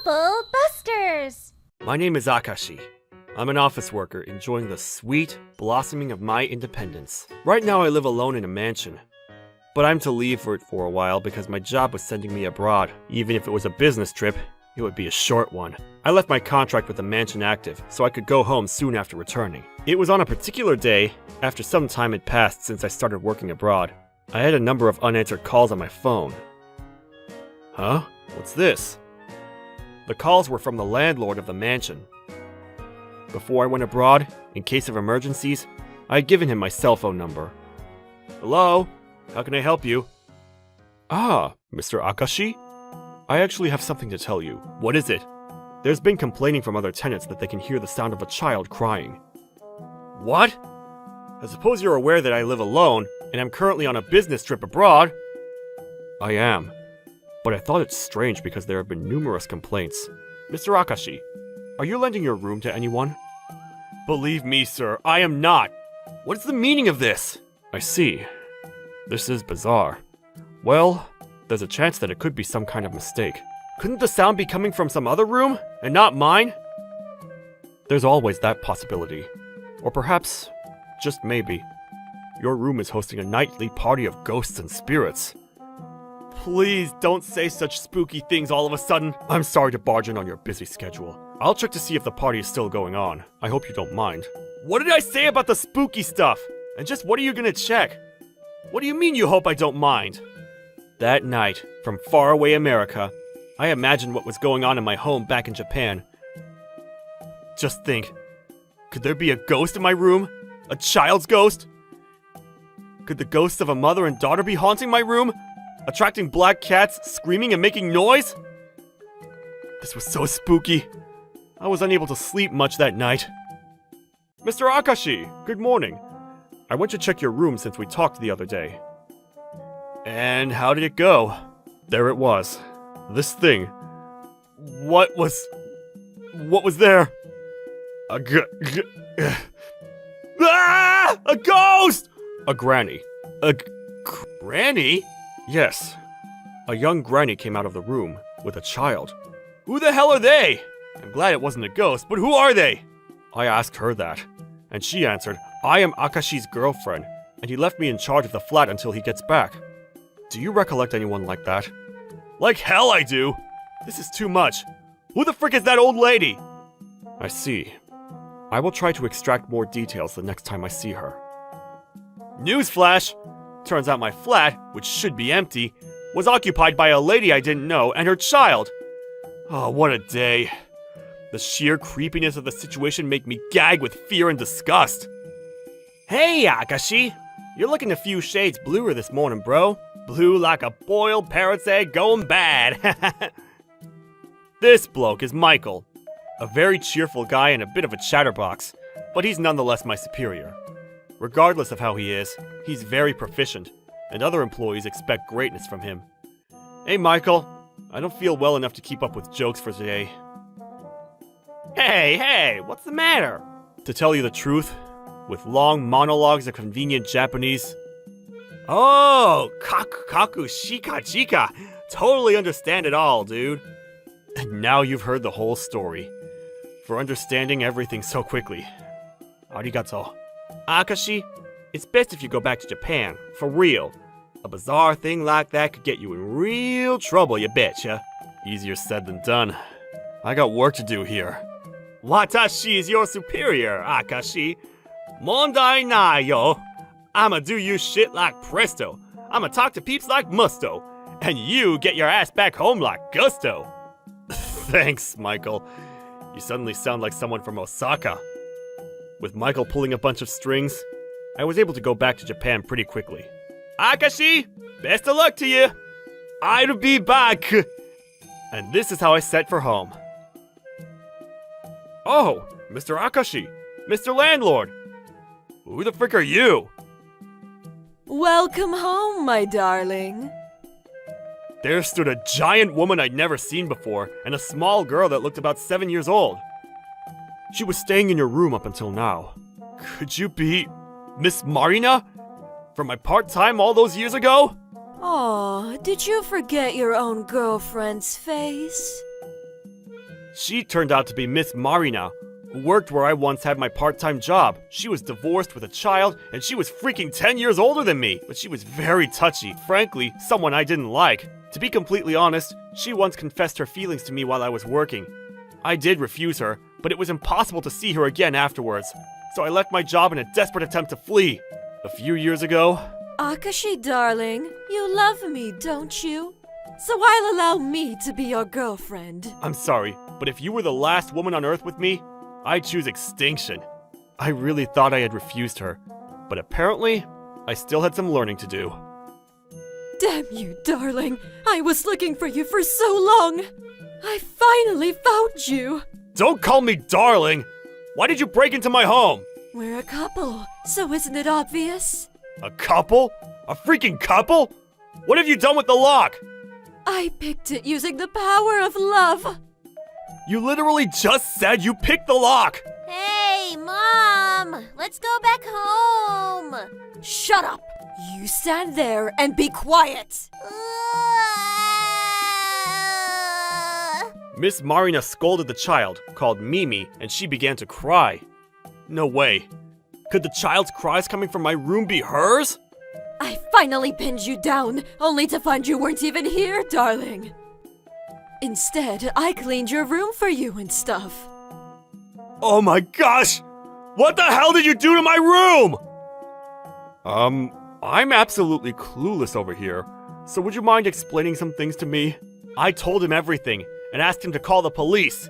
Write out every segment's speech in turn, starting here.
Bubble Busters! My name is Akashi. I'm an office worker enjoying the sweet blossoming of my independence. Right now I live alone in a mansion. But I'm to leave for it for a while because my job was sending me abroad. Even if it was a business trip, it would be a short one. I left my contract with the mansion active, so I could go home soon after returning. It was on a particular day, after some time had passed since I started working abroad. I had a number of unanswered calls on my phone. Huh? What's this? The calls were from the landlord of the mansion. Before I went abroad, in case of emergencies, I had given him my cell phone number. Hello? How can I help you? Ah, Mr. Akashi? I actually have something to tell you. What is it? There's been complaining from other tenants that they can hear the sound of a child crying. What? I suppose you're aware that I live alone, and I'm currently on a business trip abroad? I am. But I thought it strange because there have been numerous complaints. Mr. Akashi, are you lending your room to anyone? Believe me, sir, I am not. What is the meaning of this? I see. This is bizarre. Well, there's a chance that it could be some kind of mistake. Couldn't the sound be coming from some other room, and not mine? There's always that possibility. Or perhaps, just maybe, your room is hosting a nightly party of ghosts and spirits. Please don't say such spooky things all of a sudden. I'm sorry to barge in on your busy schedule. I'll check to see if the party is still going on. I hope you don't mind. What did I say about the spooky stuff? And just what are you gonna check? What do you mean you hope I don't mind? That night, from faraway America, I imagined what was going on in my home back in Japan. Just think, could there be a ghost in my room? A child's ghost? Could the ghosts of a mother and daughter be haunting my room? Attracting black cats, screaming and making noise? This was so spooky. I was unable to sleep much that night. Mr. Akashi, good morning. I went to check your room since we talked the other day. And how did it go? There it was. This thing. What was there? A ghost! A granny. Granny? Yes. A young granny came out of the room with a child. Who the hell are they? I'm glad it wasn't a ghost, but who are they? I asked her that, and she answered, I am Akashi's girlfriend, and he left me in charge of the flat until he gets back. Do you recollect anyone like that? Like hell I do! This is too much. Who the frick is that old lady? I see. I will try to extract more details the next time I see her. Newsflash! Turns out my flat, which should be empty, was occupied by a lady I didn't know and her child. Oh, what a day. The sheer creepiness of the situation made me gag with fear and disgust. Hey, Akashi! You're looking a few shades bluer this morning, bro. Blue like a boiled parrot's egg going bad. This bloke is Michael. A very cheerful guy and a bit of a chatterbox, but he's nonetheless my superior. Regardless of how he is, he's very proficient, and other employees expect greatness from him. Hey, Michael. I don't feel well enough to keep up with jokes for today. Hey, what's the matter? To tell you the truth, with long monologues of convenient Japanese. Oh, kaku shika chika. Totally understand it all, dude. And now you've heard the whole story. For understanding everything so quickly. Arigato. Akashi, it's best if you go back to Japan, for real. A bizarre thing like that could get you in real trouble, you betcha. Easier said than done. I got work to do here. Watashi is your superior, Akashi. Mondai nai yo. I'ma do you shit like presto. I'ma talk to peeps like musto. And you get your ass back home like gusto. Thanks, Michael. You suddenly sound like someone from Osaka. With Michael pulling a bunch of strings, I was able to go back to Japan pretty quickly. Akashi, best of luck to you. I'll be back. And this is how I set for home. Oh, Mr. Akashi, Mr. Landlord. Who the frick are you? Welcome home, my darling. There stood a giant woman I'd never seen before, and a small girl that looked about 7 years old. She was staying in your room up until now. Could you be Miss Marina? From my part-time all those years ago? Aw, did you forget your own girlfriend's face? She turned out to be Miss Marina, who worked where I once had my part-time job. She was divorced with a child, and she was freaking 10 years older than me, but she was very touchy. Frankly, someone I didn't like. To be completely honest, she once confessed her feelings to me while I was working. I did refuse her, but it was impossible to see her again afterwards, so I left my job in a desperate attempt to flee. A few years ago... Akashi, darling, you love me, don't you? So I'll allow me to be your girlfriend. I'm sorry, but if you were the last woman on Earth with me, I'd choose extinction. I really thought I had refused her, but apparently, I still had some learning to do. Damn you, darling. I was looking for you for so long. I finally found you. Don't call me darling! Why did you break into my home? We're a couple, so isn't it obvious? A couple? A freaking couple? What have you done with the lock? I picked it using the power of love. You literally just said you picked the lock! Hey, Mom! Let's go back home! Shut up! You stand there and be quiet! Miss Marina scolded the child, called Mimi, and she began to cry. No way. Could the child's cries coming from my room be hers? I finally pinned you down, only to find you weren't even here, darling. Instead, I cleaned your room for you and stuff. Oh my gosh! What the hell did you do to my room? I'm absolutely clueless over here, so would you mind explaining some things to me? I told him everything, and asked him to call the police.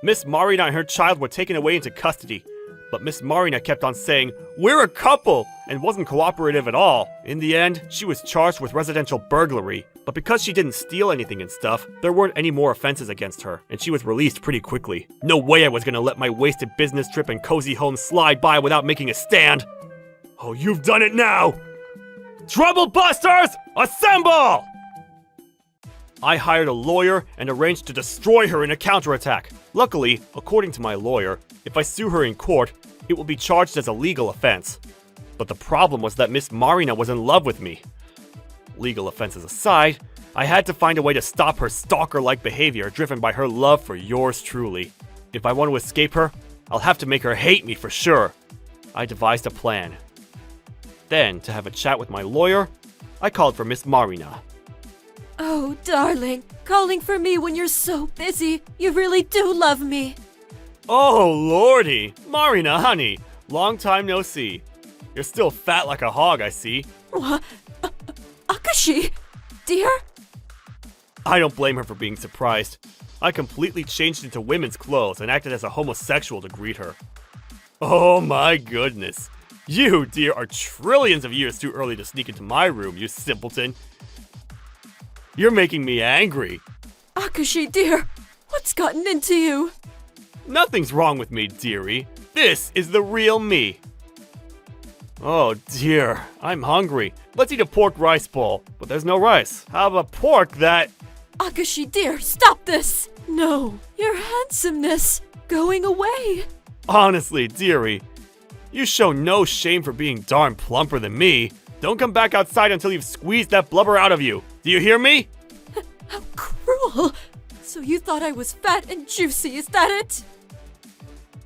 Miss Marina and her child were taken away into custody, but Miss Marina kept on saying, "We're a couple," and wasn't cooperative at all. In the end, she was charged with residential burglary, but because she didn't steal anything and stuff, there weren't any more offenses against her, and she was released pretty quickly. No way I was gonna let my wasted business trip and cozy home slide by without making a stand. Oh, you've done it now! Trouble busters, assemble! I hired a lawyer and arranged to destroy her in a counterattack. Luckily, according to my lawyer, if I sue her in court, it will be charged as a legal offense. But the problem was that Miss Marina was in love with me. Legal offenses aside, I had to find a way to stop her stalker-like behavior driven by her love for yours truly. If I want to escape her, I'll have to make her hate me for sure. I devised a plan. Then, to have a chat with my lawyer, I called for Miss Marina. Oh, darling, calling for me when you're so busy. You really do love me. Oh, lordy! Marina, honey, long time no see. You're still fat like a hog, I see. What? Akashi? Dear? I don't blame her for being surprised. I completely changed into women's clothes and acted as a homosexual to greet her. Oh my goodness. You, dear, are trillions of years too early to sneak into my room, you simpleton. You're making me angry. Akashi, dear, what's gotten into you? Nothing's wrong with me, dearie. This is the real me. Oh dear, I'm hungry. Let's eat a pork rice bowl, but there's no rice. How about pork that... Akashi, dear, stop this! No, your handsomeness going away. Honestly, dearie, you show no shame for being darn plumper than me. Don't come back outside until you've squeezed that blubber out of you. Do you hear me? How cruel! So you thought I was fat and juicy, is that it?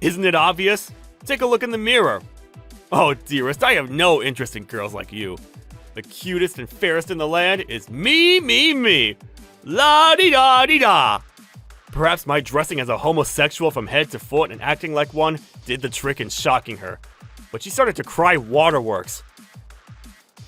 Isn't it obvious? Take a look in the mirror. Oh, dearest, I have no interest in girls like you. The cutest and fairest in the land is me. La-di-da-di-da. Perhaps my dressing as a homosexual from head to foot and acting like one did the trick in shocking her. But she started to cry waterworks.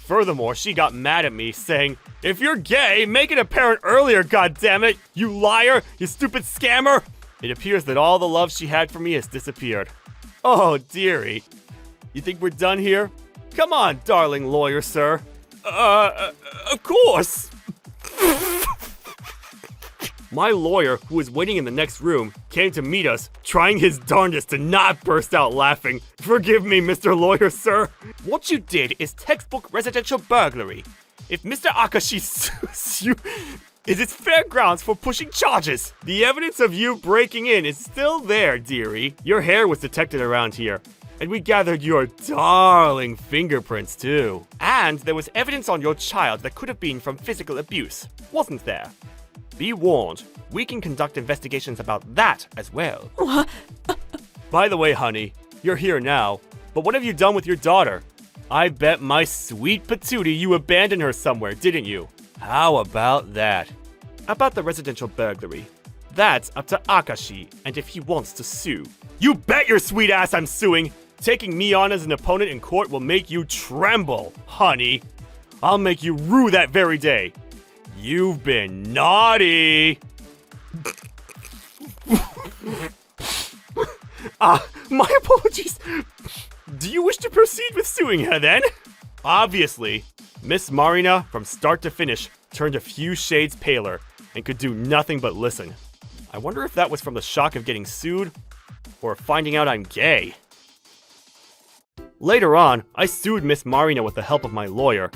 Furthermore, she got mad at me, saying, "If you're gay, make it apparent earlier, goddammit! You liar! You stupid scammer!" It appears that all the love she had for me has disappeared. Oh, dearie. You think we're done here? Come on, darling lawyer, sir. Of course. My lawyer, who was waiting in the next room, came to meet us, trying his darndest to not burst out laughing. Forgive me, Mr. Lawyer, sir. What you did is textbook residential burglary. If Mr. Akashi sues you, it is fair grounds for pushing charges. The evidence of you breaking in is still there, dearie. Your hair was detected around here, and we gathered your darling fingerprints, too. And there was evidence on your child that could have been from physical abuse, wasn't there? Be warned, we can conduct investigations about that as well. What? By the way, honey, you're here now, but what have you done with your daughter? I bet my sweet patootie you abandoned her somewhere, didn't you? How about that? About the residential burglary. That's up to Akashi, and if he wants to sue. You bet your sweet ass I'm suing! Taking me on as an opponent in court will make you tremble, honey. I'll make you rue that very day. You've been naughty! My apologies. Do you wish to proceed with suing her then? Obviously, Miss Marina, from start to finish, turned a few shades paler and could do nothing but listen. I wonder if that was from the shock of getting sued or finding out I'm gay. Later on, I sued Miss Marina with the help of my lawyer.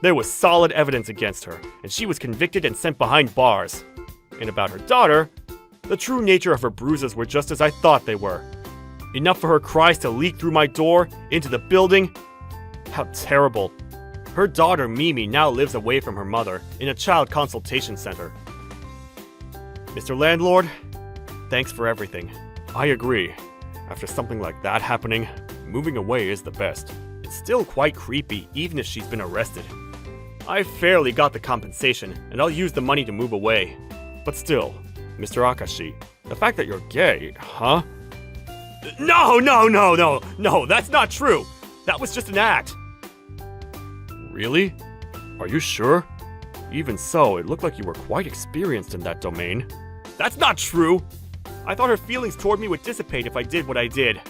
There was solid evidence against her, and she was convicted and sent behind bars. And about her daughter, the true nature of her bruises were just as I thought they were. Enough for her cries to leak through my door, into the building. How terrible. Her daughter Mimi now lives away from her mother, in a child consultation center. Mr. Landlord, thanks for everything. I agree. After something like that happening, moving away is the best. It's still quite creepy, even if she's been arrested. I fairly got the compensation, and I'll use the money to move away. But still, Mr. Akashi, the fact that you're gay, huh? No, that's not true! That was just an act! Really? Are you sure? Even so, it looked like you were quite experienced in that domain. That's not true! I thought her feelings toward me would dissipate if I did what I did.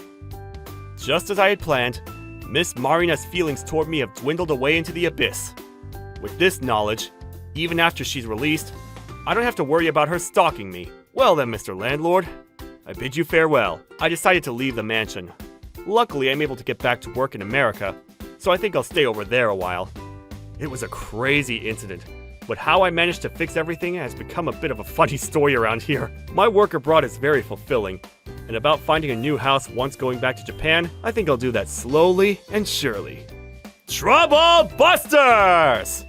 Just as I had planned, Miss Marina's feelings toward me have dwindled away into the abyss. With this knowledge, even after she's released, I don't have to worry about her stalking me. Well then, Mr. Landlord, I bid you farewell. I decided to leave the mansion. Luckily, I'm able to get back to work in America, so I think I'll stay over there a while. It was a crazy incident, but how I managed to fix everything has become a bit of a funny story around here. My work abroad is very fulfilling, and about finding a new house once going back to Japan, I think I'll do that slowly and surely. Trouble Busters!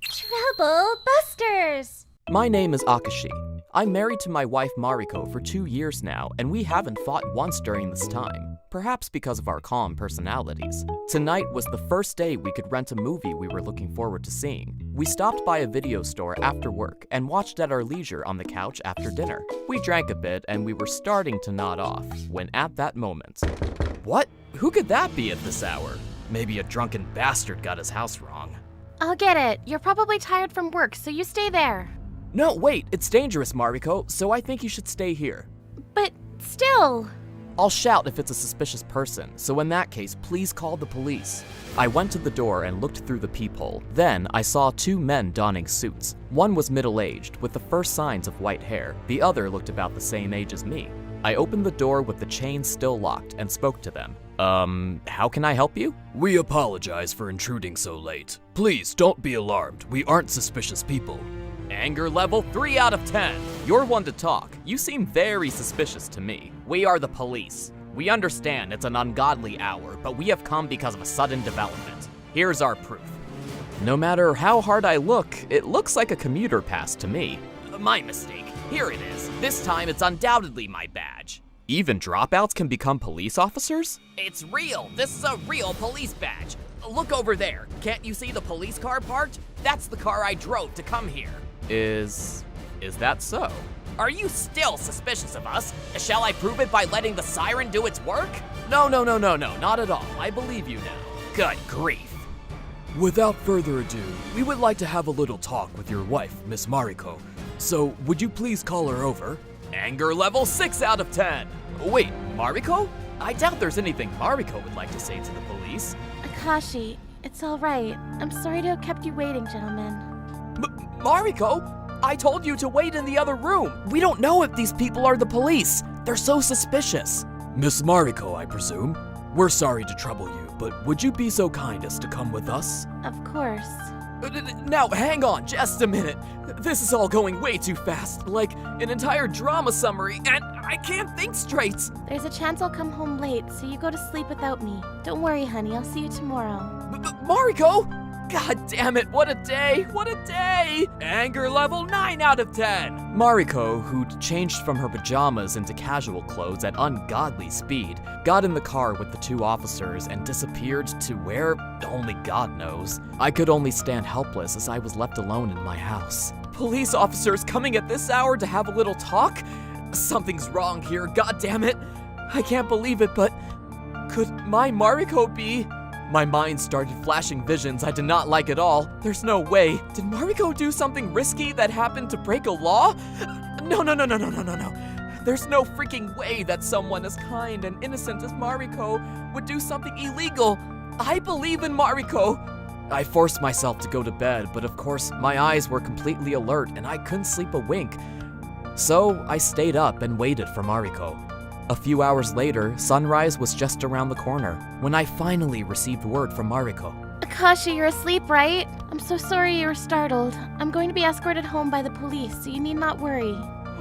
Trouble Busters! My name is Akashi. I'm married to my wife Mariko for 2 years now, and we haven't fought once during this time, perhaps because of our calm personalities. Tonight was the first day we could rent a movie we were looking forward to seeing. We stopped by a video store after work and watched at our leisure on the couch after dinner. We drank a bit and we were starting to nod off, when at that moment... What? Who could that be at this hour? Maybe a drunken bastard got his house wrong. I'll get it. You're probably tired from work, so you stay there. No, wait, it's dangerous, Mariko, so I think you should stay here. But still... I'll shout if it's a suspicious person, so in that case, please call the police. I went to the door and looked through the peephole. Then I saw 2 men donning suits. One was middle-aged, with the first signs of white hair. The other looked about the same age as me. I opened the door with the chain still locked and spoke to them. How can I help you? We apologize for intruding so late. Please, don't be alarmed. We aren't suspicious people. Anger level 3 out of 10. You're one to talk. You seem very suspicious to me. We are the police. We understand it's an ungodly hour, but we have come because of a sudden development. Here's our proof. No matter how hard I look, it looks like a commuter pass to me. My mistake. Here it is. This time it's undoubtedly my badge. Even dropouts can become police officers? It's real. This is a real police badge. Look over there. Can't you see the police car parked? That's the car I drove to come here. Is that so? Are you still suspicious of us? Shall I prove it by letting the siren do its work? No, not at all. I believe you now. Good grief. Without further ado, we would like to have a little talk with your wife, Miss Mariko. So, would you please call her over? Anger level 6 out of 10. Wait, Mariko? I doubt there's anything Mariko would like to say to the police. Akashi, it's all right. I'm sorry to have kept you waiting, gentlemen. Mariko? I told you to wait in the other room. We don't know if these people are the police. They're so suspicious. Miss Mariko, I presume? We're sorry to trouble you, but would you be so kind as to come with us? Of course. Now, hang on just a minute. This is all going way too fast, like an entire drama summary, and I can't think straight. There's a chance I'll come home late, so you go to sleep without me. Don't worry, honey, I'll see you tomorrow. Mariko! God damn it, what a day! What a day! Anger level 9 out of 10! Mariko, who'd changed from her pajamas into casual clothes at ungodly speed, got in the car with the two officers and disappeared to where only God knows. I could only stand helpless as I was left alone in my house. Police officers coming at this hour to have a little talk? Something's wrong here, god damn it! I can't believe it, but could my Mariko be? My mind started flashing visions I did not like at all. There's no way. Did Mariko do something risky that happened to break a law? No. There's no freaking way that someone as kind and innocent as Mariko would do something illegal. I believe in Mariko. I forced myself to go to bed, but of course my eyes were completely alert and I couldn't sleep a wink. So I stayed up and waited for Mariko. A few hours later, sunrise was just around the corner when I finally received word from Mariko. Akashi, you're asleep, right? I'm so sorry you were startled. I'm going to be escorted home by the police, so you need not worry.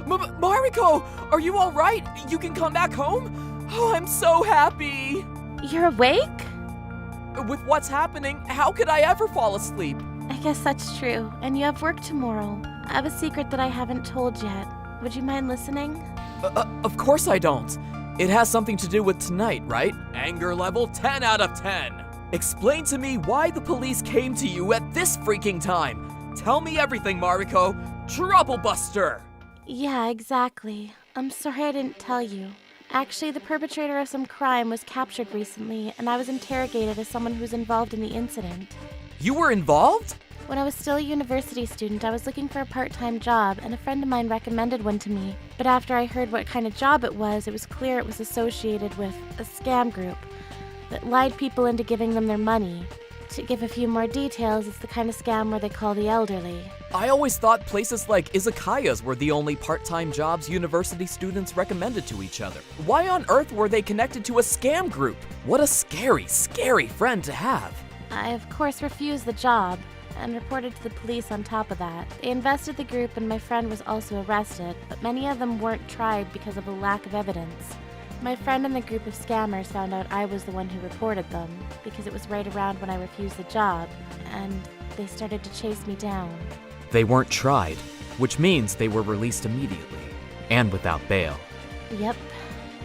Mariko, are you all right? You can come back home? Oh, I'm so happy. You're awake? With what's happening, how could I ever fall asleep? I guess that's true, and you have work tomorrow. I have a secret that I haven't told yet. Would you mind listening? Of course I don't. It has something to do with tonight, right? Anger level 10 out of 10. Explain to me why the police came to you at this freaking time. Tell me everything, Mariko. Trouble buster. Yeah, exactly. I'm sorry I didn't tell you. Actually, the perpetrator of some crime was captured recently, and I was interrogated as someone who was involved in the incident. You were involved? When I was still a university student, I was looking for a part-time job, and a friend of mine recommended one to me. But after I heard what kind of job it was clear it was associated with a scam group that lied people into giving them their money. To give a few more details, it's the kind of scam where they call the elderly. I always thought places like izakayas were the only part-time jobs university students recommended to each other. Why on earth were they connected to a scam group? What a scary, scary friend to have. I, of course, refused the job and reported to the police on top of that. They invested the group and my friend was also arrested, but many of them weren't tried because of a lack of evidence. My friend and the group of scammers found out I was the one who reported them, because it was right around when I refused the job, and they started to chase me down. They weren't tried, which means they were released immediately, and without bail. Yep.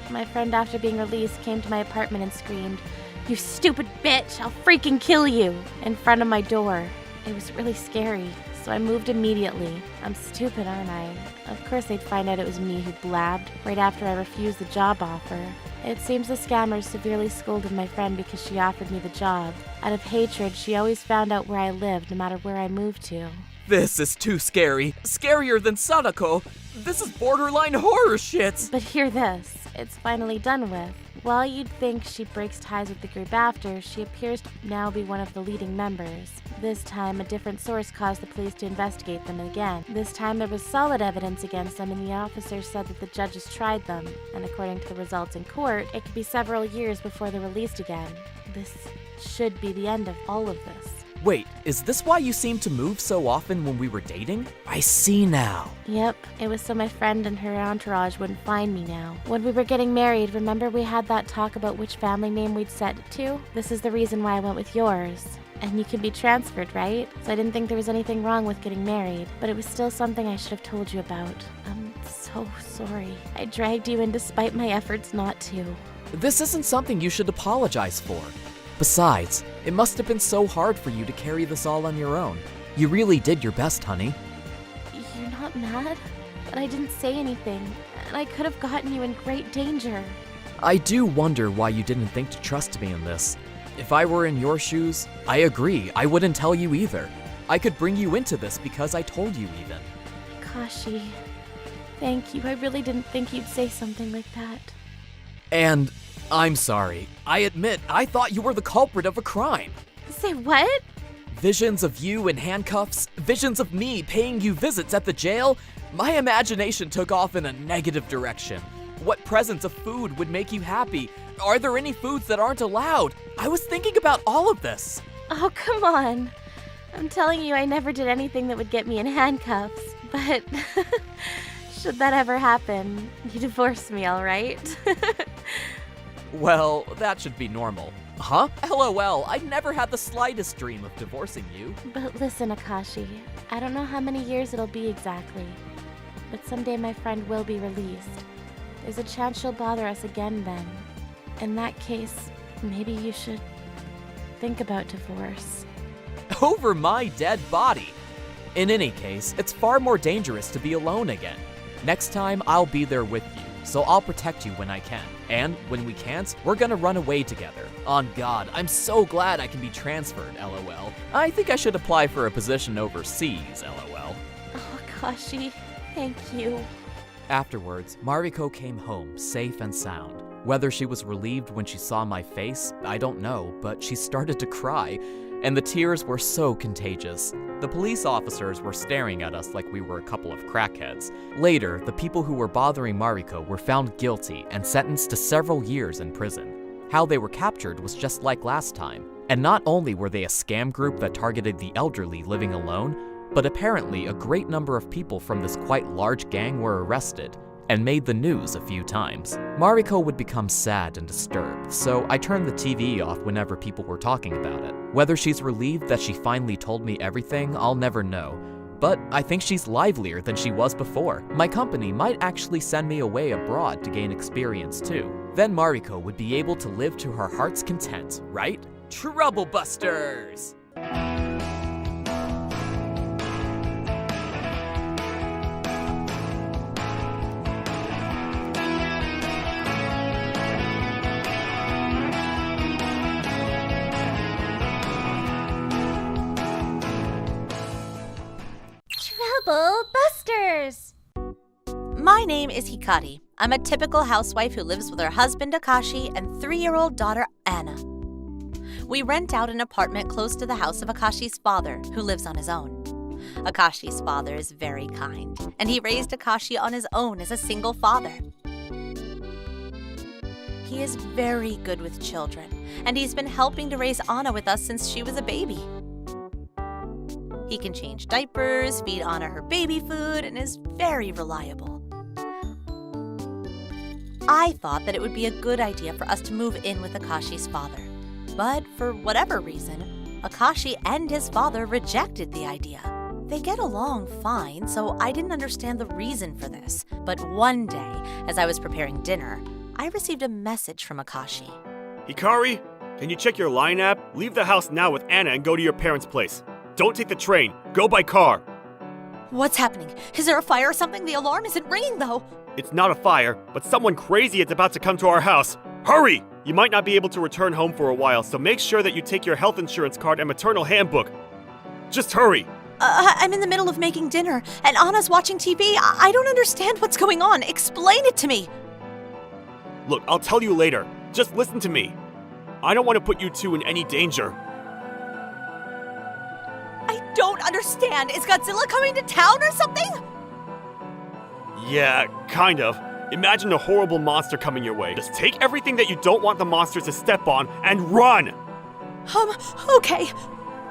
My friend, after being released, came to my apartment and screamed, "You stupid bitch, I'll freaking kill you," in front of my door. It was really scary, so I moved immediately. I'm stupid, aren't I? Of course they'd find out it was me who blabbed right after I refused the job offer. It seems the scammers severely scolded my friend because she offered me the job. Out of hatred, she always found out where I lived, no matter where I moved to. This is too scary. Scarier than Sadako. This is borderline horror shit. But hear this, it's finally done with. While you'd think she breaks ties with the group after, she appears to now be one of the leading members. This time, a different source caused the police to investigate them again. This time, there was solid evidence against them, and the officers said that the judges tried them. And according to the results in court, it could be several years before they're released again. This should be the end of all of this. Wait, is this why you seemed to move so often when we were dating? I see now. Yep, it was so my friend and her entourage wouldn't find me now. When we were getting married, remember we had that talk about which family name we'd set it to? This is the reason why I went with yours. And you can be transferred, right? So I didn't think there was anything wrong with getting married, but it was still something I should have told you about. I'm so sorry. I dragged you in despite my efforts not to. This isn't something you should apologize for. Besides, it must have been so hard for you to carry this all on your own. You really did your best, honey. You're not mad? But I didn't say anything, and I could have gotten you in great danger. I do wonder why you didn't think to trust me in this. If I were in your shoes, I agree, I wouldn't tell you either. I could bring you into this because I told you even. Kashi, thank you. I really didn't think you'd say something like that. And I'm sorry. I admit, I thought you were the culprit of a crime. Say what? Visions of you in handcuffs, visions of me paying you visits at the jail. My imagination took off in a negative direction. What presents of food would make you happy? Are there any foods that aren't allowed? I was thinking about all of this. Oh, come on. I'm telling you, I never did anything that would get me in handcuffs. But should that ever happen, you divorce me, all right? Well, that should be normal. Huh? LOL, I never had the slightest dream of divorcing you. But listen, Akashi, I don't know how many years it'll be exactly, but someday my friend will be released. There's a chance she'll bother us again then. In that case, maybe you should think about divorce. Over my dead body. In any case, it's far more dangerous to be alone again. Next time, I'll be there with you, so I'll protect you when I can. And when we can't, we're gonna run away together. On God, I'm so glad I can be transferred, LOL. I think I should apply for a position overseas, LOL. Oh, Akashi, thank you. Afterwards, Mariko came home safe and sound. Whether she was relieved when she saw my face, I don't know, but she started to cry, and the tears were so contagious. The police officers were staring at us like we were a couple of crackheads. Later, the people who were bothering Mariko were found guilty and sentenced to several years in prison. How they were captured was just like last time. And not only were they a scam group that targeted the elderly living alone, but apparently a great number of people from this quite large gang were arrested and made the news a few times. Mariko would become sad and disturbed, so I turned the TV off whenever people were talking about it. Whether she's relieved that she finally told me everything, I'll never know. But I think she's livelier than she was before. My company might actually send me away abroad to gain experience too. Then Mariko would be able to live to her heart's content, right? Trouble Busters! Trouble Busters! My name is Hikari. I'm a typical housewife who lives with her husband Akashi and 3-year-old daughter Anna. We rent out an apartment close to the house of Akashi's father, who lives on his own. Akashi's father is very kind, and he raised Akashi on his own as a single father. He is very good with children, and he's been helping to raise Anna with us since she was a baby. He can change diapers, feed Anna her baby food, and is very reliable. I thought that it would be a good idea for us to move in with Akashi's father. But for whatever reason, Akashi and his father rejected the idea. They get along fine, so I didn't understand the reason for this. But one day, as I was preparing dinner, I received a message from Akashi. Hikari, can you check your Line app? Leave the house now with Anna and go to your parents' place. Don't take the train. Go by car. What's happening? Is there a fire or something? The alarm isn't ringing, though. It's not a fire, but someone crazy is about to come to our house. Hurry! You might not be able to return home for a while, so make sure that you take your health insurance card and maternal handbook. Just hurry! I'm in the middle of making dinner, and Anna's watching TV. I don't understand what's going on. Explain it to me. Look, I'll tell you later. Just listen to me. I don't want to put you two in any danger. I don't understand. Is Godzilla coming to town or something? Yeah, kind of. Imagine a horrible monster coming your way. Just take everything that you don't want the monsters to step on and run! Okay.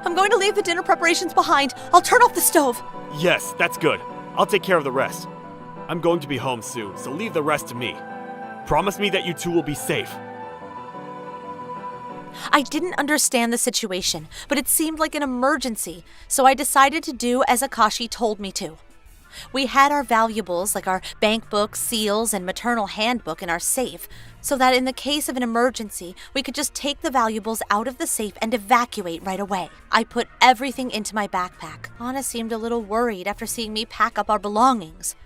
I'm going to leave the dinner preparations behind. I'll turn off the stove. Yes, that's good. I'll take care of the rest. I'm going to be home soon, so leave the rest to me. Promise me that you two will be safe. I didn't understand the situation, but it seemed like an emergency, so I decided to do as Akashi told me to. We had our valuables, like our bank book, seals, and maternal handbook in our safe, so that in the case of an emergency, we could just take the valuables out of the safe and evacuate right away. I put everything into my backpack. Anna seemed a little worried after seeing me pack up our belongings.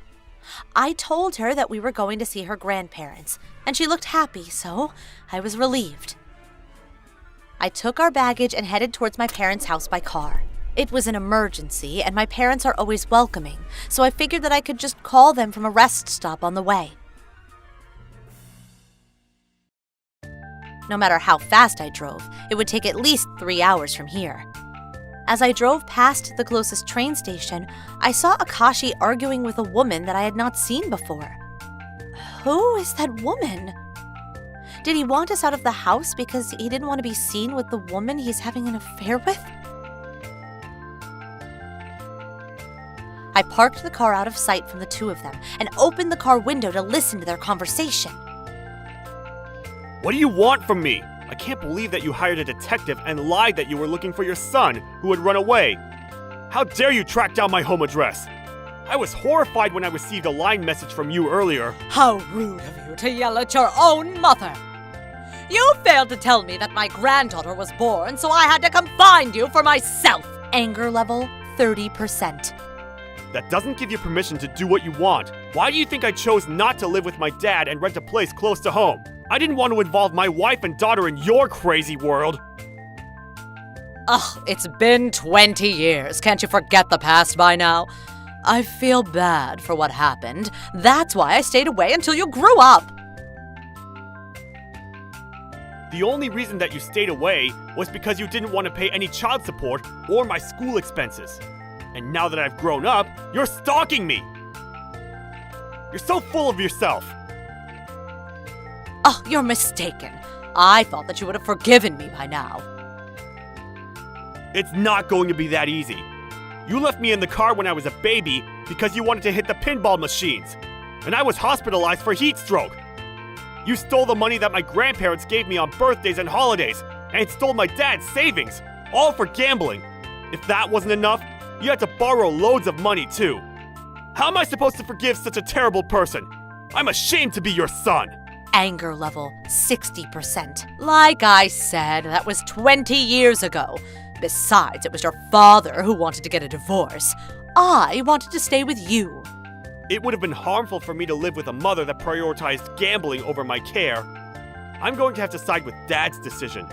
I told her that we were going to see her grandparents, and she looked happy, so I was relieved. I took our baggage and headed towards my parents' house by car. It was an emergency, and my parents are always welcoming, so I figured that I could just call them from a rest stop on the way. No matter how fast I drove, it would take at least 3 hours from here. As I drove past the closest train station, I saw Akashi arguing with a woman that I had not seen before. Who is that woman? Did he want us out of the house because he didn't want to be seen with the woman he's having an affair with? I parked the car out of sight from the two of them and opened the car window to listen to their conversation. What do you want from me? I can't believe that you hired a detective and lied that you were looking for your son, who had run away. How dare you track down my home address? I was horrified when I received a line message from you earlier. How rude of you to yell at your own mother! You failed to tell me that my granddaughter was born, so I had to come find you for myself! Anger level 30%. That doesn't give you permission to do what you want. Why do you think I chose not to live with my dad and rent a place close to home? I didn't want to involve my wife and daughter in your crazy world. Ugh, it's been 20 years. Can't you forget the past by now? I feel bad for what happened. That's why I stayed away until you grew up. The only reason that you stayed away was because you didn't want to pay any child support or my school expenses. And now that I've grown up, you're stalking me! You're so full of yourself! Oh, you're mistaken. I thought that you would have forgiven me by now. It's not going to be that easy. You left me in the car when I was a baby because you wanted to hit the pinball machines, and I was hospitalized for heat stroke. You stole the money that my grandparents gave me on birthdays and holidays, and stole my dad's savings, all for gambling. If that wasn't enough, you had to borrow loads of money too. How am I supposed to forgive such a terrible person? I'm ashamed to be your son. Anger level 60%. Like I said, that was 20 years ago. Besides, it was your father who wanted to get a divorce. I wanted to stay with you. It would have been harmful for me to live with a mother that prioritized gambling over my care. I'm going to have to side with Dad's decision.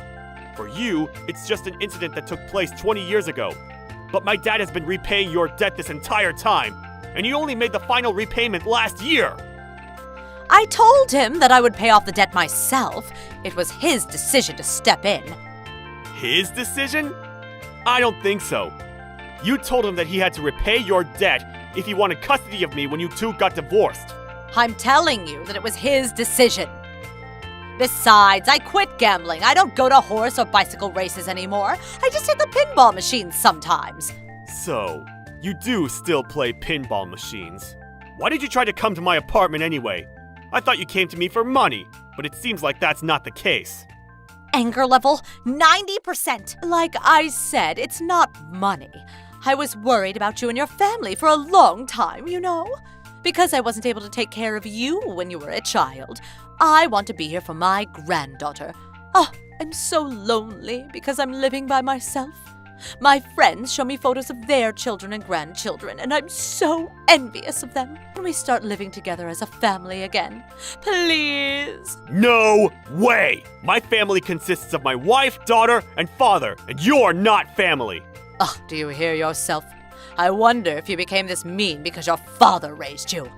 For you, it's just an incident that took place 20 years ago. But my dad has been repaying your debt this entire time, and he only made the final repayment last year. I told him that I would pay off the debt myself. It was his decision to step in. His decision? I don't think so. You told him that he had to repay your debt if he wanted custody of me when you two got divorced. I'm telling you that it was his decision. Besides, I quit gambling. I don't go to horse or bicycle races anymore. I just hit the pinball machines sometimes. So, you do still play pinball machines. Why did you try to come to my apartment anyway? I thought you came to me for money, but it seems like that's not the case. Anger level 90%. Like I said, it's not money. I was worried about you and your family for a long time, you know? Because I wasn't able to take care of you when you were a child. I want to be here for my granddaughter. Oh, I'm so lonely because I'm living by myself. My friends show me photos of their children and grandchildren, and I'm so envious of them. When we start living together as a family again, please. No way! My family consists of my wife, daughter, and father, and you're not family. Oh, do you hear yourself? I wonder if you became this mean because your father raised you.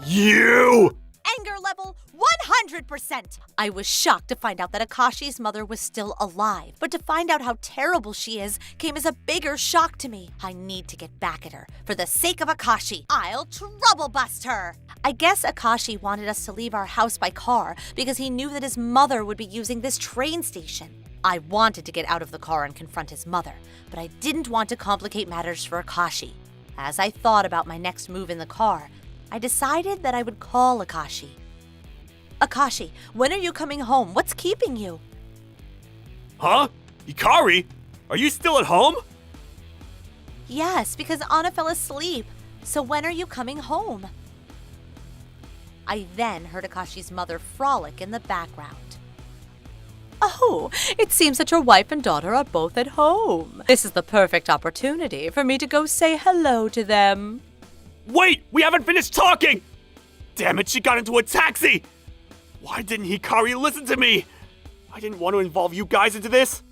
You! Anger level 100%. I was shocked to find out that Akashi's mother was still alive, but to find out how terrible she is came as a bigger shock to me. I need to get back at her. For the sake of Akashi, I'll trouble bust her. I guess Akashi wanted us to leave our house by car because he knew that his mother would be using this train station. I wanted to get out of the car and confront his mother, but I didn't want to complicate matters for Akashi. As I thought about my next move in the car, I decided that I would call Akashi. Akashi, when are you coming home? What's keeping you? Huh? Hikari? Are you still at home? Yes, because Anna fell asleep. So when are you coming home? I then heard Akashi's mother frolic in the background. Oh, it seems that your wife and daughter are both at home. This is the perfect opportunity for me to go say hello to them. Wait! We haven't finished talking! Damn it, she got into a taxi! Why didn't Hikari listen to me? I didn't want to involve you guys into this.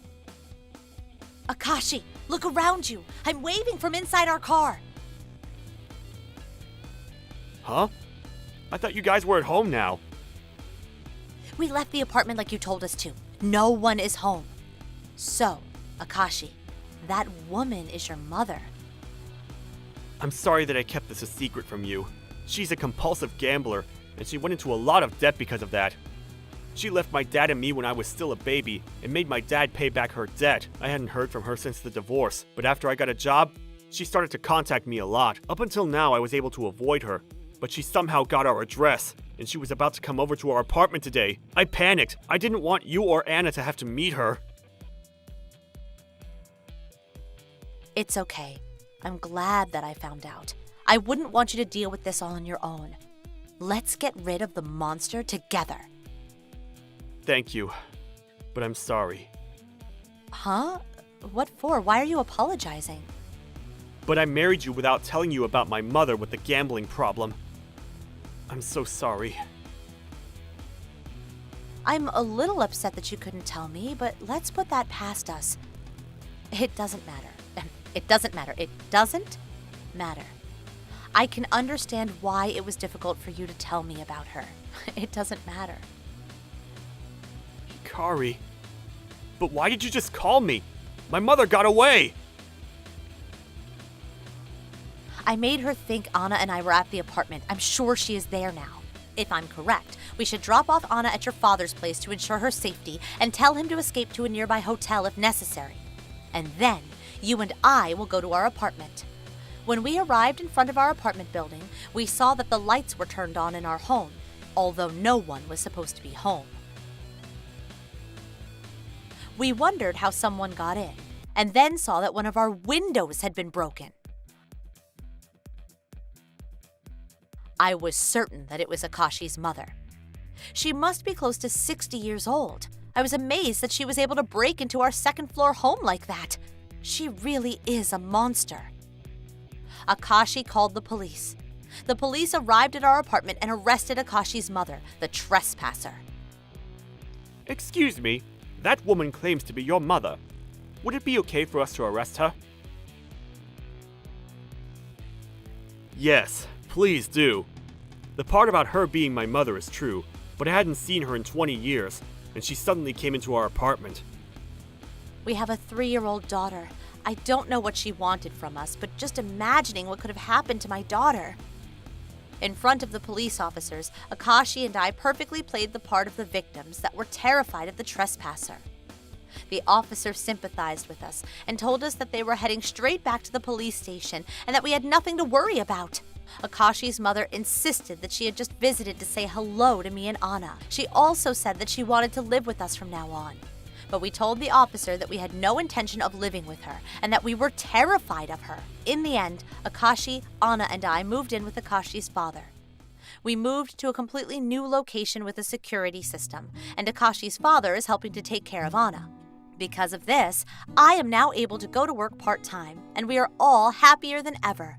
Akashi, look around you. I'm waving from inside our car. Huh? I thought you guys were at home now. We left the apartment like you told us to. No one is home. So, Akashi, that woman is your mother. I'm sorry that I kept this a secret from you. She's a compulsive gambler, and she went into a lot of debt because of that. She left my dad and me when I was still a baby and made my dad pay back her debt. I hadn't heard from her since the divorce, but after I got a job, she started to contact me a lot. Up until now, I was able to avoid her, but she somehow got our address, and she was about to come over to our apartment today. I panicked. I didn't want you or Anna to have to meet her. It's okay. I'm glad that I found out. I wouldn't want you to deal with this all on your own. Let's get rid of the monster together. Thank you, but I'm sorry. Huh? What for? Why are you apologizing? But I married you without telling you about my mother with the gambling problem. I'm so sorry. I'm a little upset that you couldn't tell me, but let's put that past us. It doesn't matter. It doesn't matter. It doesn't matter. I can understand why it was difficult for you to tell me about her. It doesn't matter. Hikari, but why did you just call me? My mother got away! I made her think Anna and I were at the apartment. I'm sure she is there now. If I'm correct, we should drop off Anna at your father's place to ensure her safety and tell him to escape to a nearby hotel if necessary. And then, you and I will go to our apartment. When we arrived in front of our apartment building, we saw that the lights were turned on in our home, although no one was supposed to be home. We wondered how someone got in, and then saw that one of our windows had been broken. I was certain that it was Akashi's mother. She must be close to 60 years old. I was amazed that she was able to break into our second-floor home like that. She really is a monster. Akashi called the police. The police arrived at our apartment and arrested Akashi's mother, the trespasser. Excuse me, that woman claims to be your mother. Would it be okay for us to arrest her? Yes, please do. The part about her being my mother is true, but I hadn't seen her in 20 years, and she suddenly came into our apartment. We have a 3-year-old daughter. I don't know what she wanted from us, but just imagining what could have happened to my daughter. In front of the police officers, Akashi and I perfectly played the part of the victims that were terrified of the trespasser. The officers sympathized with us and told us that they were heading straight back to the police station and that we had nothing to worry about. Akashi's mother insisted that she had just visited to say hello to me and Anna. She also said that she wanted to live with us from now on. But we told the officer that we had no intention of living with her and that we were terrified of her. In the end, Akashi, Anna, and I moved in with Akashi's father. We moved to a completely new location with a security system, and Akashi's father is helping to take care of Anna. Because of this, I am now able to go to work part-time, and we are all happier than ever.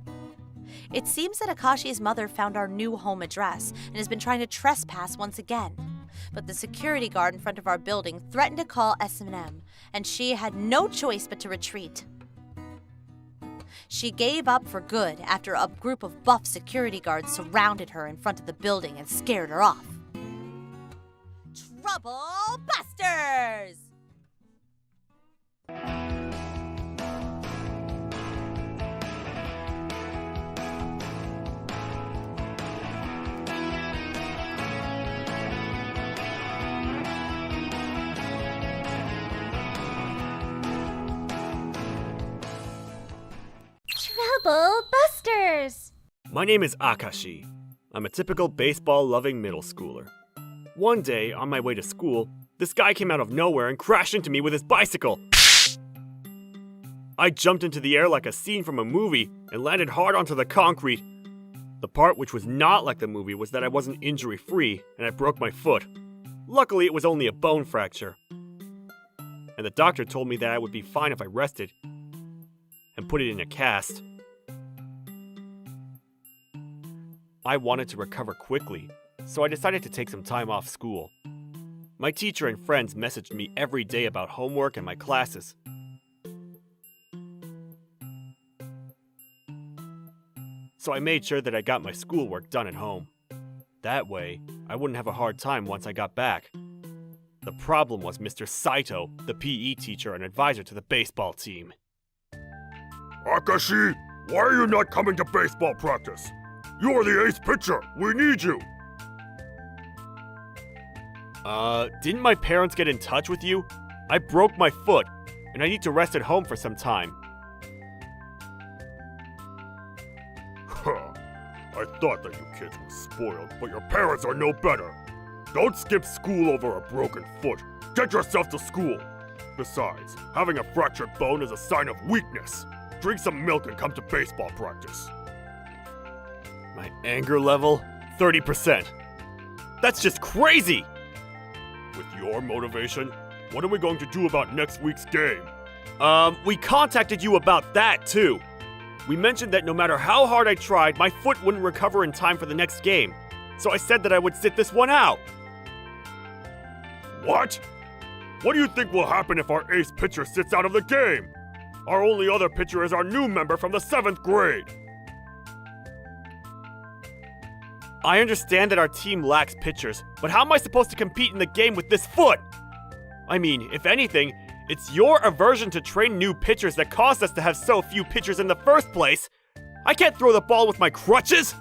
It seems that Akashi's mother found our new home address and has been trying to trespass once again. But the security guard in front of our building threatened to call S&M, and she had no choice but to retreat. She gave up for good after a group of buff security guards surrounded her in front of the building and scared her off. Trouble Busters! Trouble Busters! My name is Akashi. I'm a typical baseball-loving middle schooler. One day, on my way to school, this guy came out of nowhere and crashed into me with his bicycle. I jumped into the air like a scene from a movie and landed hard onto the concrete. The part which was not like the movie was that I wasn't injury-free and I broke my foot. Luckily, it was only a bone fracture. And the doctor told me that I would be fine if I rested and put it in a cast. I wanted to recover quickly, so I decided to take some time off school. My teacher and friends messaged me every day about homework and my classes. So I made sure that I got my schoolwork done at home. That way, I wouldn't have a hard time once I got back. The problem was Mr. Saito, the PE teacher and advisor to the baseball team. Akashi, why are you not coming to baseball practice? You are the ace pitcher. We need you. Didn't my parents get in touch with you? I broke my foot, and I need to rest at home for some time. Huh. I thought that you kids were spoiled, but your parents are no better. Don't skip school over a broken foot. Get yourself to school. Besides, having a fractured bone is a sign of weakness. Drink some milk and come to baseball practice. My anger level? 30%. That's just crazy! With your motivation, what are we going to do about next week's game? We contacted you about that, too. We mentioned that no matter how hard I tried, my foot wouldn't recover in time for the next game. So I said that I would sit this one out. What? What do you think will happen if our ace pitcher sits out of the game? Our only other pitcher is our new member from the 7th grade. I understand that our team lacks pitchers, but how am I supposed to compete in the game with this foot? I mean, if anything, it's your aversion to train new pitchers that caused us to have so few pitchers in the first place. I can't throw the ball with my crutches!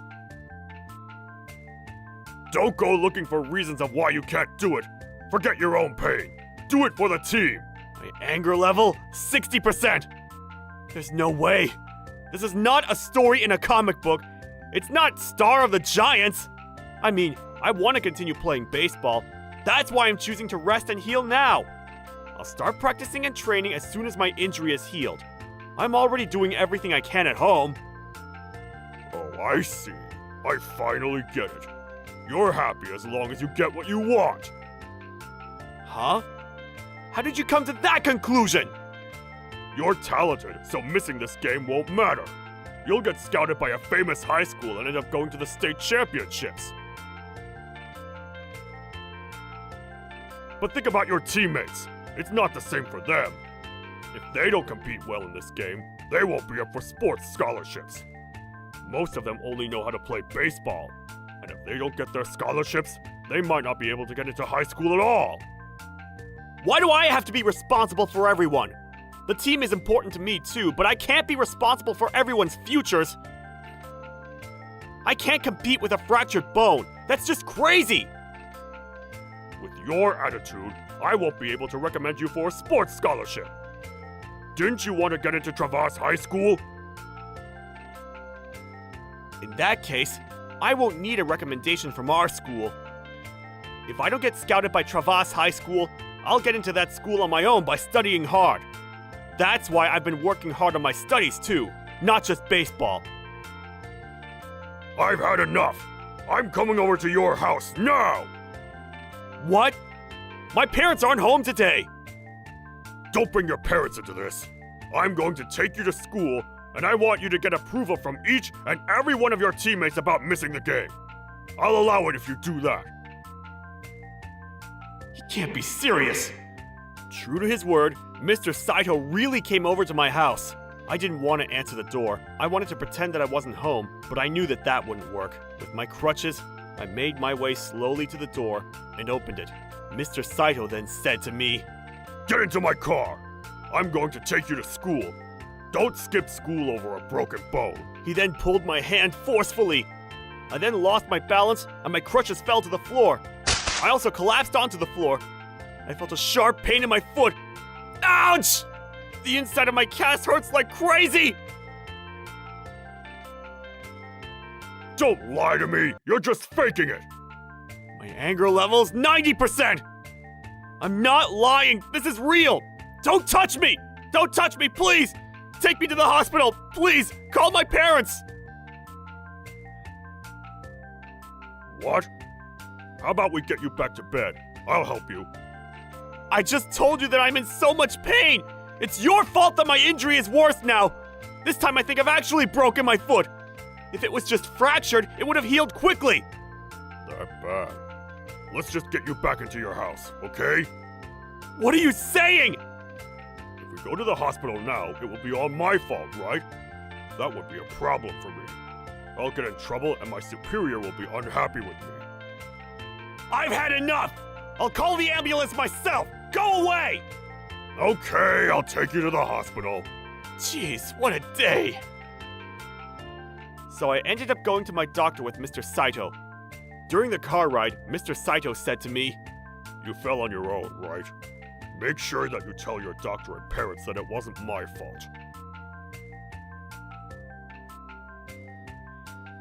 Don't go looking for reasons of why you can't do it. Forget your own pain. Do it for the team. My anger level? 60%! There's no way. This is not a story in a comic book. It's not Star of the Giants. I mean, I want to continue playing baseball. That's why I'm choosing to rest and heal now. I'll start practicing and training as soon as my injury is healed. I'm already doing everything I can at home. Oh, I see. I finally get it. You're happy as long as you get what you want. Huh? How did you come to that conclusion? You're talented, so missing this game won't matter. You'll get scouted by a famous high school and end up going to the state championships. But think about your teammates. It's not the same for them. If they don't compete well in this game, they won't be up for sports scholarships. Most of them only know how to play baseball, and if they don't get their scholarships, they might not be able to get into high school at all. Why do I have to be responsible for everyone? The team is important to me too, but I can't be responsible for everyone's futures. I can't compete with a fractured bone. That's just crazy! With your attitude, I won't be able to recommend you for a sports scholarship. Didn't you want to get into Travas High School? In that case, I won't need a recommendation from our school. If I don't get scouted by Travas High School, I'll get into that school on my own by studying hard. That's why I've been working hard on my studies too, not just baseball. I've had enough. I'm coming over to your house now. What? My parents aren't home today. Don't bring your parents into this. I'm going to take you to school, and I want you to get approval from each and every one of your teammates about missing the game. I'll allow it if you do that. He can't be serious. True to his word, Mr. Saito really came over to my house. I didn't want to answer the door. I wanted to pretend that I wasn't home, but I knew that that wouldn't work. With my crutches, I made my way slowly to the door and opened it. Mr. Saito then said to me, "Get into my car. I'm going to take you to school. Don't skip school over a broken bone." He then pulled my hand forcefully. I then lost my balance and my crutches fell to the floor. I also collapsed onto the floor. I felt a sharp pain in my foot. Ouch! The inside of my cast hurts like crazy! Don't lie to me! You're just faking it! My anger level's 90%! I'm not lying! This is real! Don't touch me! Don't touch me, please! Take me to the hospital! Please! Call my parents! What? How about we get you back to bed? I'll help you. I just told you that I'm in so much pain! It's your fault that my injury is worse now! This time I think I've actually broken my foot! If it was just fractured, it would have healed quickly! That bad. Let's just get you back into your house, okay? What are you saying? If we go to the hospital now, it will be all my fault, right? That would be a problem for me. I'll get in trouble and my superior will be unhappy with me. I've had enough! I'll call the ambulance myself! Go away! Okay, I'll take you to the hospital. Jeez, what a day! So I ended up going to my doctor with Mr. Saito. During the car ride, Mr. Saito said to me, You fell on your own, right? Make sure that you tell your doctor and parents that it wasn't my fault.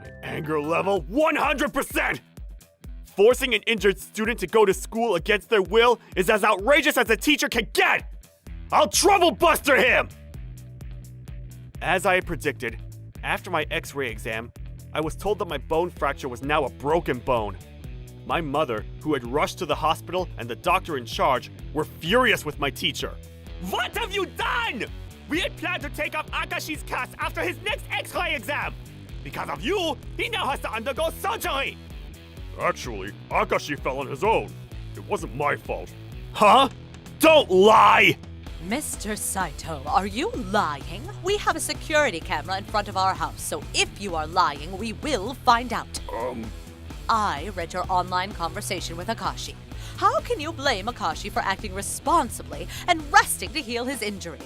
My anger level 100%! Forcing an injured student to go to school against their will is as outrageous as a teacher can get! I'll trouble buster him! As I had predicted, after my x-ray exam, I was told that my bone fracture was now a broken bone. My mother, who had rushed to the hospital, and the doctor in charge were furious with my teacher. What have you done? We had planned to take off Akashi's cast after his next x-ray exam. Because of you, he now has to undergo surgery. Actually, Akashi fell on his own. It wasn't my fault. Huh? Don't lie! Mr. Saito, are you lying? We have a security camera in front of our house, so if you are lying, we will find out. I read your online conversation with Akashi. How can you blame Akashi for acting responsibly and resting to heal his injury?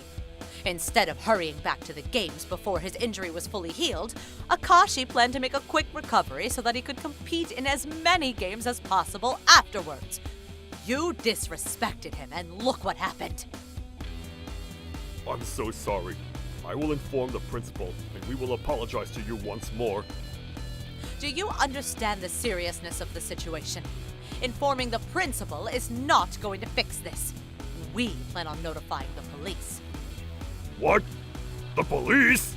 Instead of hurrying back to the games before his injury was fully healed, Akashi planned to make a quick recovery so that he could compete in as many games as possible afterwards. You disrespected him, and look what happened. I'm so sorry. I will inform the principal, and we will apologize to you once more. Do you understand the seriousness of the situation? Informing the principal is not going to fix this. We plan on notifying the police. What? The police?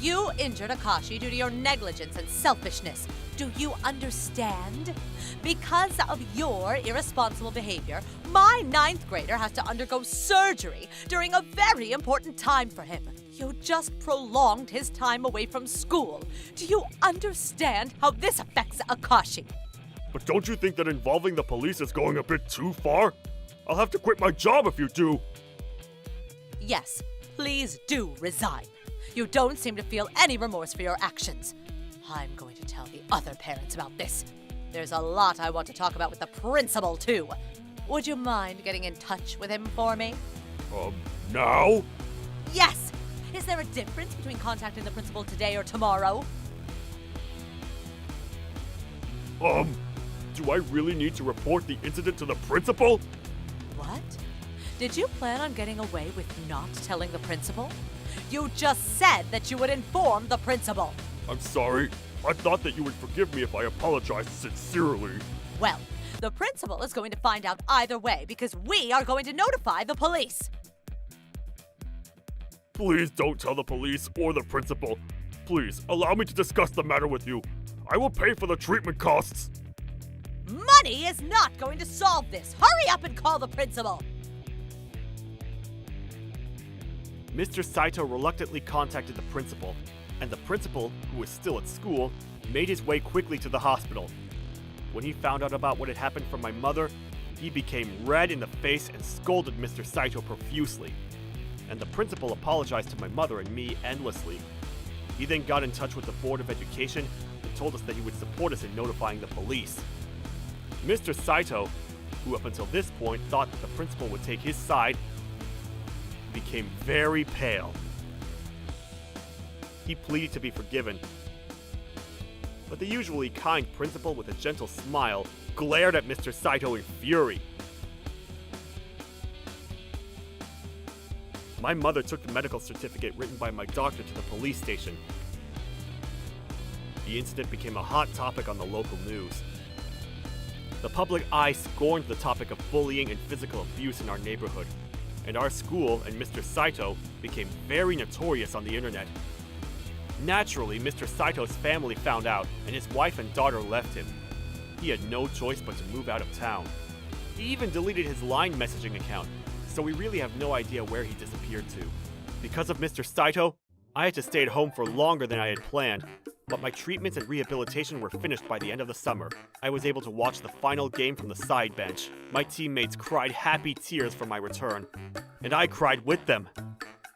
You injured Akashi due to your negligence and selfishness. Do you understand? Because of your irresponsible behavior, my 9th grader has to undergo surgery during a very important time for him. You just prolonged his time away from school. Do you understand how this affects Akashi? But don't you think that involving the police is going a bit too far? I'll have to quit my job if you do. Yes, please do resign. You don't seem to feel any remorse for your actions. I'm going to tell the other parents about this. There's a lot I want to talk about with the principal, too. Would you mind getting in touch with him for me? Now? Yes! Is there a difference between contacting the principal today or tomorrow? Do I really need to report the incident to the principal? What? Did you plan on getting away with not telling the principal? You just said that you would inform the principal. I'm sorry. I thought that you would forgive me if I apologized sincerely. Well, the principal is going to find out either way because we are going to notify the police. Please don't tell the police or the principal. Please, allow me to discuss the matter with you. I will pay for the treatment costs. Money is not going to solve this. Hurry up and call the principal. Mr. Saito reluctantly contacted the principal, and the principal, who was still at school, made his way quickly to the hospital. When he found out about what had happened from my mother, he became red in the face and scolded Mr. Saito profusely. And the principal apologized to my mother and me endlessly. He then got in touch with the Board of Education and told us that he would support us in notifying the police. Mr. Saito, who up until this point thought that the principal would take his side, became very pale. He pleaded to be forgiven, but the usually kind principal with a gentle smile glared at Mr. Saito in fury. My mother took the medical certificate written by my doctor to the police station. The incident became a hot topic on the local news. The public eye scorned the topic of bullying and physical abuse in our neighborhood, and our school and Mr. Saito became very notorious on the internet. Naturally, Mr. Saito's family found out, and his wife and daughter left him. He had no choice but to move out of town. He even deleted his Line messaging account, so we really have no idea where he disappeared to. Because of Mr. Saito, I had to stay at home for longer than I had planned, but my treatments and rehabilitation were finished by the end of the summer. I was able to watch the final game from the side bench. My teammates cried happy tears for my return, and I cried with them.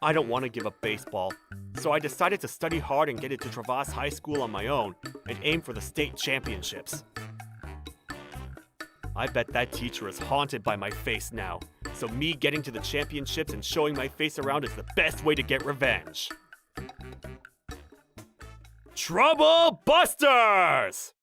I don't want to give up baseball, so I decided to study hard and get into Travas High School on my own and aim for the state championships. I bet that teacher is haunted by my face now, so me getting to the championships and showing my face around is the best way to get revenge. Trouble Busters!